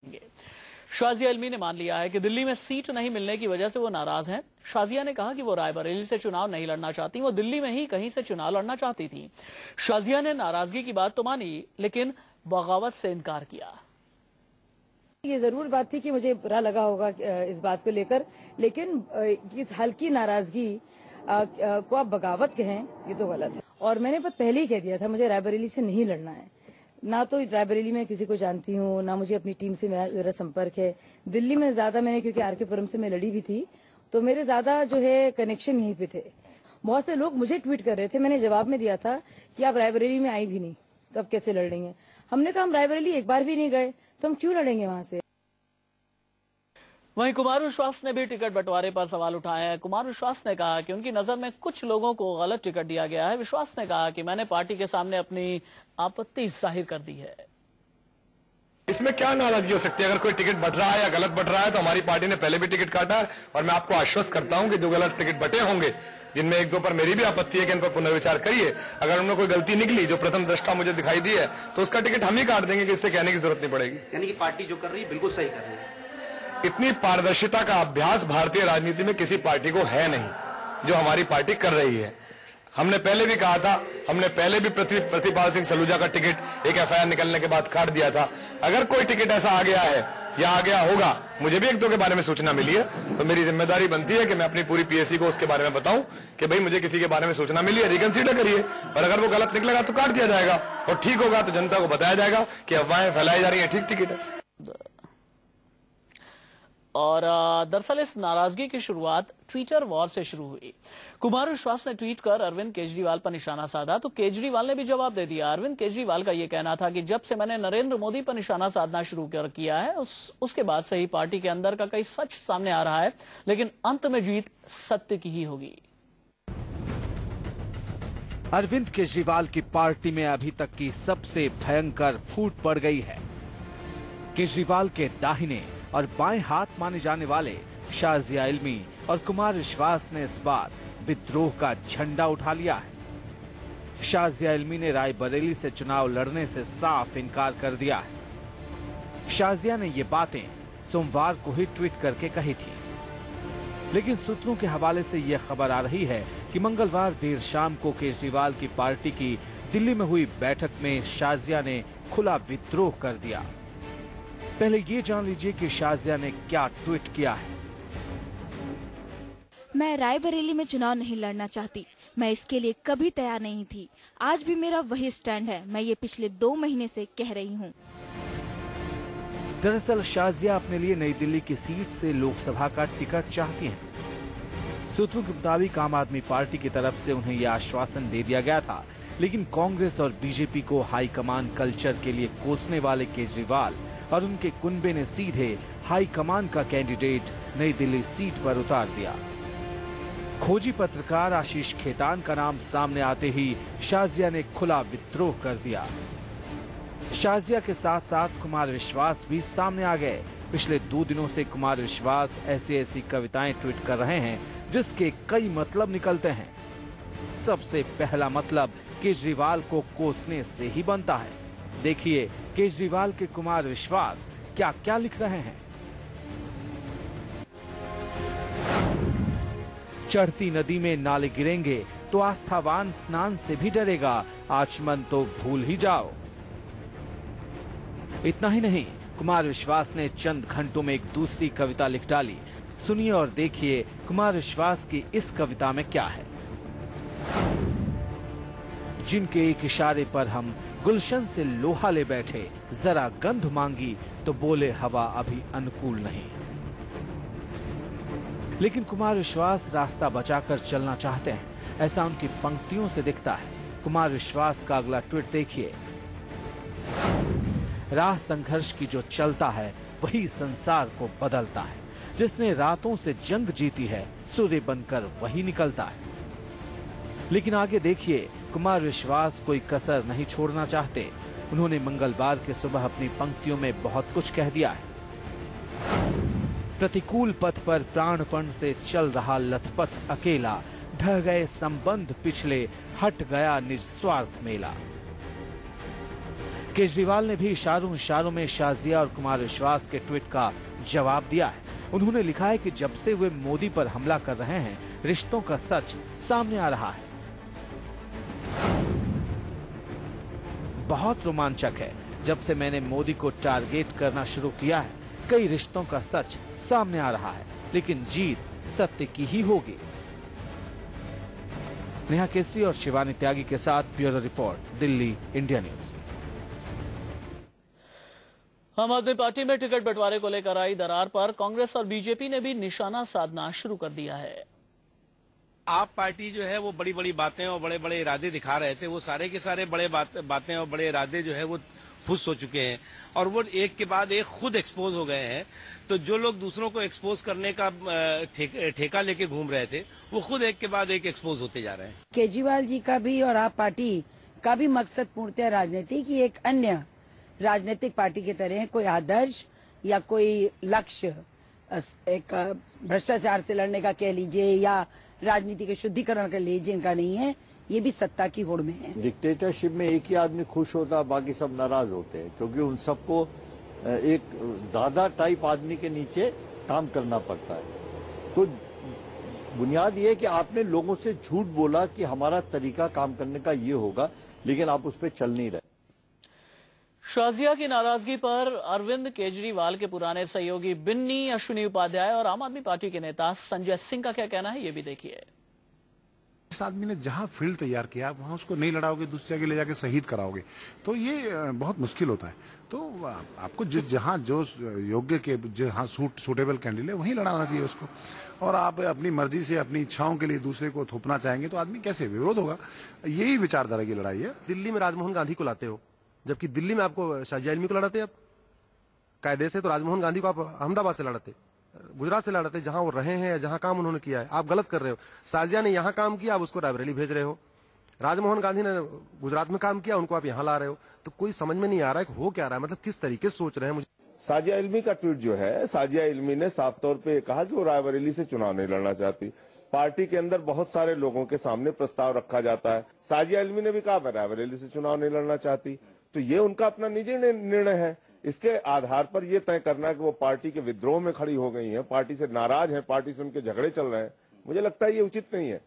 शाजिया इल्मी ने मान लिया है कि दिल्ली में सीट नहीं मिलने की वजह से वो नाराज हैं। शाजिया ने कहा कि वो रायबरेली से चुनाव नहीं लड़ना चाहती, वो दिल्ली में ही कहीं से चुनाव लड़ना चाहती थी। शाजिया ने नाराजगी की बात तो मानी, लेकिन बगावत से इनकार किया। ये जरूर बात थी कि मुझे बुरा लगा होगा इस बात को लेकर, लेकिन इस हल्की नाराजगी को आप बगावत कहें, ये तो गलत है। और मैंने पहले ही कह दिया था, मुझे रायबरेली से नहीं लड़ना है। ना तो रायबरेली में किसी को जानती हूँ, ना मुझे अपनी टीम से मेरा संपर्क है। दिल्ली में ज्यादा मैंने, क्योंकि आर के पुरम से मैं लड़ी भी थी, तो मेरे ज्यादा जो है कनेक्शन यहीं पे थे। बहुत से लोग मुझे ट्वीट कर रहे थे, मैंने जवाब में दिया था कि आप रायबरेली में आई भी नहीं, तो अब कैसे लड़ रही हैं। हमने कहा हम रायबरेली एक बार भी नहीं गए, तो हम क्यों लड़ेंगे वहां से। वहीं कुमार विश्वास ने भी टिकट बंटवारे पर सवाल उठाया है। कुमार विश्वास ने कहा कि उनकी नजर में कुछ लोगों को गलत टिकट दिया गया है। विश्वास ने कहा कि मैंने पार्टी के सामने अपनी आपत्ति जाहिर कर दी है। इसमें क्या नाराजगी हो सकती है? अगर कोई टिकट बट रहा है या गलत बट रहा है, तो हमारी पार्टी ने पहले भी टिकट काटा है। और मैं आपको आश्वस्त करता हूं कि जो गलत टिकट बटे होंगे, जिनमें एक दो पर मेरी भी आपत्ति है कि इन पर पुनर्विचार करिए, अगर उनमें कोई गलती निकली जो प्रथम दृष्टा मुझे दिखाई दी है, तो उसका टिकट हम ही काट देंगे, कि इससे कहने की जरूरत नहीं पड़ेगी। यानी कि पार्टी जो कर रही है बिल्कुल सही कर रही है। इतनी पारदर्शिता का अभ्यास भारतीय राजनीति में किसी पार्टी को है नहीं जो हमारी पार्टी कर रही है। हमने पहले भी कहा था, हमने पहले भी प्रतिपाल सिंह सलूजा का टिकट एक एफआईआर निकलने के बाद काट दिया था। अगर कोई टिकट ऐसा आ गया है या आ गया होगा, मुझे भी एक दो के बारे में सूचना मिली है, तो मेरी जिम्मेदारी बनती है कि मैं अपनी पूरी पीएससी को उसके बारे में बताऊं कि भाई मुझे किसी के बारे में सूचना मिली है, रिकंसीडर करिए। और अगर वो गलत निकलेगा तो काट दिया जाएगा, और ठीक होगा तो जनता को बताया जाएगा कि अफवाहें फैलाई जा रही है, ठीक टिकट है। और दरअसल इस नाराजगी की शुरुआत ट्विटर वॉर से शुरू हुई। कुमार विश्वास ने ट्वीट कर अरविंद केजरीवाल पर निशाना साधा, तो केजरीवाल ने भी जवाब दे दिया। अरविंद केजरीवाल का यह कहना था कि जब से मैंने नरेंद्र मोदी पर निशाना साधना शुरू किया है, उसके बाद से ही पार्टी के अंदर का कई सच सामने आ रहा है, लेकिन अंत में जीत सत्य की ही होगी। अरविंद केजरीवाल की पार्टी में अभी तक की सबसे भयंकर फूट पड़ गई है। केजरीवाल के दाहिने और बाएं हाथ माने जाने वाले शाजिया इल्मी और कुमार विश्वास ने इस बार विद्रोह का झंडा उठा लिया है। शाजिया इल्मी ने रायबरेली से चुनाव लड़ने से साफ इनकार कर दिया है। शाजिया ने ये बातें सोमवार को ही ट्वीट करके कही थी, लेकिन सूत्रों के हवाले से यह खबर आ रही है कि मंगलवार देर शाम को केजरीवाल की पार्टी की दिल्ली में हुई बैठक में शाजिया ने खुला विद्रोह कर दिया। पहले ये जान लीजिए कि शाजिया ने क्या ट्वीट किया है। मैं रायबरेली में चुनाव नहीं लड़ना चाहती, मैं इसके लिए कभी तैयार नहीं थी। आज भी मेरा वही स्टैंड है, मैं ये पिछले 2 महीने से कह रही हूँ। दरअसल शाजिया अपने लिए नई दिल्ली की सीट से लोकसभा का टिकट चाहती हैं। सूत्रों के मुताबिक आम आदमी पार्टी की तरफ से उन्हें यह आश्वासन दे दिया गया था, लेकिन कांग्रेस और बीजेपी को हाईकमान कल्चर के लिए कोसने वाले केजरीवाल और उनके कुनबे ने सीधे हाईकमान का कैंडिडेट नई दिल्ली सीट पर उतार दिया। खोजी पत्रकार आशीष खेतान का नाम सामने आते ही शाजिया ने खुला विद्रोह कर दिया। शाजिया के साथ साथ कुमार विश्वास भी सामने आ गए। पिछले 2 दिनों से कुमार विश्वास ऐसी कविताएं ट्वीट कर रहे हैं जिसके कई मतलब निकलते हैं। सबसे पहला मतलब केजरीवाल को कोसने से ही बनता है। देखिए केजरीवाल के कुमार विश्वास क्या क्या लिख रहे हैं। चढ़ती नदी में नाले गिरेंगे तो आस्थावान स्नान से भी डरेगा, आचमन तो भूल ही जाओ। इतना ही नहीं, कुमार विश्वास ने चंद घंटों में एक दूसरी कविता लिख डाली। सुनिए और देखिए कुमार विश्वास की इस कविता में क्या है। जिनके एक इशारे पर हम गुलशन से लोहा ले बैठे, जरा गंध मांगी तो बोले हवा अभी अनुकूल नहीं। लेकिन कुमार विश्वास रास्ता बचाकर चलना चाहते हैं, ऐसा उनकी पंक्तियों से दिखता है। कुमार विश्वास का अगला ट्वीट देखिए। राह संघर्ष की जो चलता है वही संसार को बदलता है। जिसने रातों से जंग जीती है सूर्य बनकर वही निकलता है। लेकिन आगे देखिए, कुमार विश्वास कोई कसर नहीं छोड़ना चाहते। उन्होंने मंगलवार के सुबह अपनी पंक्तियों में बहुत कुछ कह दिया है। प्रतिकूल पथ पर प्राणपण से चल रहा लथपथ अकेला, ढह गए संबंध पिछले, हट गया निस्वार्थ मेला। केजरीवाल ने भी इशारों इशारों में शाजिया और कुमार विश्वास के ट्वीट का जवाब दिया है। उन्होंने लिखा है कि जब से वे मोदी पर हमला कर रहे हैं, रिश्तों का सच सामने आ रहा है। बहुत रोमांचक है। जब से मैंने मोदी को टारगेट करना शुरू किया है, कई रिश्तों का सच सामने आ रहा है, लेकिन जीत सत्य की ही होगी। नेहा केसरी और शिवानी त्यागी के साथ bureau report, Delhi, India news. आम आदमी पार्टी में टिकट बंटवारे को लेकर आई दरार पर कांग्रेस और बीजेपी ने भी निशाना साधना शुरू कर दिया है। आप पार्टी जो है वो बड़ी बड़ी बातें और बड़े बड़े इरादे दिखा रहे थे, वो सारे के सारे बड़े बातें और बड़े इरादे जो है वो फुस हो चुके हैं और वो एक के बाद एक खुद एक्सपोज हो गए हैं। तो जो लोग दूसरों को एक्सपोज करने का ठेका लेके घूम रहे थे, वो खुद एक के बाद एक एक्सपोज होते जा रहे हैं। केजरीवाल जी का भी और आप पार्टी का भी मकसद पूर्णतः राजनीति की एक अन्य राजनीतिक पार्टी की तरह कोई आदर्श या कोई लक्ष्य एक भ्रष्टाचार से लड़ने का कह लीजिए या राजनीति के शुद्धिकरण कर लीजिए, इनका नहीं है। ये भी सत्ता की होड़ में है। डिक्टेटरशिप में एक ही आदमी खुश होता है, बाकी सब नाराज होते हैं, क्योंकि उन सबको एक दादा टाइप आदमी के नीचे काम करना पड़ता है। तो बुनियाद ये है कि आपने लोगों से झूठ बोला कि हमारा तरीका काम करने का ये होगा, लेकिन आप उस पर चल नहीं रहे। शाजिया की नाराजगी पर अरविंद केजरीवाल के पुराने सहयोगी बिन्नी अश्विनी उपाध्याय और आम आदमी पार्टी के नेता संजय सिंह का क्या कहना है, ये भी देखिए। इस आदमी ने जहां फील्ड तैयार किया, वहां उसको नहीं लड़ाओगे, दूसरी जगह ले जाके शहीद कराओगे, तो ये बहुत मुश्किल होता है। तो आपको जहां जो योग्य के जहां सूटेबल कैंडिडेट वहीं लड़ाना चाहिए उसको। और आप अपनी मर्जी से अपनी इच्छाओं के लिए दूसरे को थोपना चाहेंगे तो आदमी कैसे विरोध होगा। यही विचारधारा की लड़ाई है। दिल्ली में राजमोहन गांधी को लाते हो, जबकि दिल्ली में आपको शाजिया इल्मी को लड़ाते। आप कायदे से तो राजमोहन गांधी को आप अहमदाबाद से लड़ाते, गुजरात से लड़ाते, जहां वो रहे हैं, जहां काम उन्होंने किया है। आप गलत कर रहे हो। शाजिया ने यहां काम किया, आप उसको रायबरेली भेज रहे हो। राजमोहन गांधी ने गुजरात में काम किया, उनको आप यहां ला रहे हो। तो कोई समझ में नहीं आ रहा है हो क्या रहा है, मतलब किस तरीके से सोच रहे हैं। मुझे शाजिया इल्मी का ट्वीट जो है, शाजिया इल्मी ने साफ तौर पे कहा कि वो रायबरेली से चुनाव नहीं लड़ना चाहती। पार्टी के अंदर बहुत सारे लोगों के सामने प्रस्ताव रखा जाता है। शाजिया इल्मी ने भी कहा मैं रायबरेली से चुनाव नहीं लड़ना चाहती। तो ये उनका अपना निजी निर्णय है। इसके आधार पर यह तय करना कि वो पार्टी के विद्रोह में खड़ी हो गई हैं, पार्टी से नाराज हैं, पार्टी से उनके झगड़े चल रहे हैं, मुझे लगता है ये उचित नहीं है।